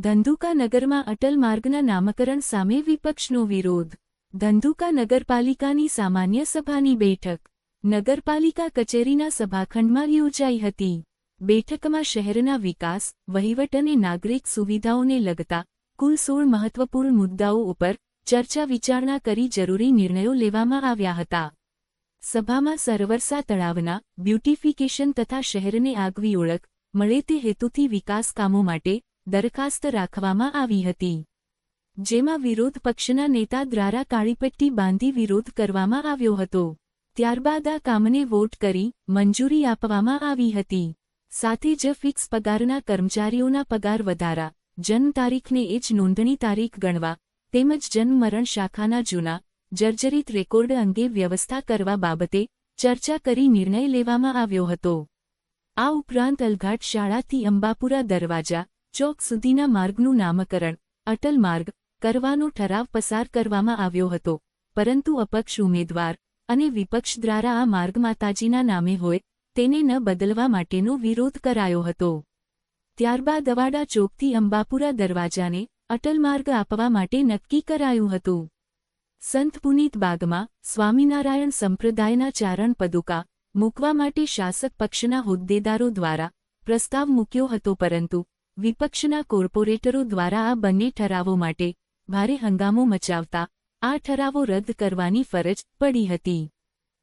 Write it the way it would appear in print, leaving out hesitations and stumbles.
ધંધુકા નગરમાં અટલ માર્ગના નામકરણ સામે વિપક્ષનો વિરોધ. ધંધુકા નગરપાલિકાની સામાન્ય સભાની બેઠક નગરપાલિકા કચેરીના સભાખંડમાં યોજાઈ હતી. બેઠકમાં શહેરના વિકાસ, વહીવટ અને નાગરિક સુવિધાઓને લગતા કુલ 16 મહત્વપૂર્ણ મુદ્દાઓ ઉપર ચર્ચા વિચારણા કરી જરૂરી નિર્ણયો લેવામાં આવ્યા હતા. સભામાં સરવરસા તળાવના બ્યુટિફિકેશન તથા શહેરને આગવી ઓળખ મળે તે હેતુથી વિકાસ કામો માટે દરખાસ્ત રાખવામાં આવી હતી, જેમાં વિરોધ પક્ષના નેતા દ્વારા કાળીપટ્ટી બાંધી વિરોધ કરવામાં આવ્યો હતો. ત્યારબાદ આ કામને વોટ કરી મંજૂરી આપવામાં આવી હતી. સાથે જ ફિક્સ પગારના કર્મચારીઓના પગાર વધારા, જન્મ તારીખને એ જ નોંધણી તારીખ ગણવા તેમજ જન્મ મરણ શાખાના જૂના જર્જરિત રેકોર્ડ અંગે વ્યવસ્થા કરવા બાબતે ચર્ચા કરી નિર્ણય લેવામાં આવ્યો હતો. આ ઉપરાંત અલઘાટ શાળાથી અંબાપુરા દરવાજા ચોક સુધીના માર્ગનું નામકરણ અટલ માર્ગ કરવાનો ઠરાવ પસાર કરવામાં આવ્યો હતો, પરંતુ અપક્ષ ઉમેદવાર અને વિપક્ષ દ્વારા આ માર્ગ માતાજીના નામે હોય તેને ન બદલવા માટેનો વિરોધ કરાયો હતો. ત્યારબાદ અવાડા ચોકથી અંબાપુરા દરવાજાને અટલ માર્ગ આપવા માટે નક્કી કરાયું હતું. સંત પુનીત બાગમાં સ્વામિનારાયણ સંપ્રદાયના ચારણ પદુકા મૂકવા માટે શાસક પક્ષના હોદ્દેદારો દ્વારા પ્રસ્તાવ મૂક્યો હતો, પરંતુ વિપક્ષના કોર્પોરેટરો દ્વારા આ બંને ઠરાવો માટે ભારે હંગામો મચાવતા આ ઠરાવો રદ કરવાની ફરજ પડી હતી.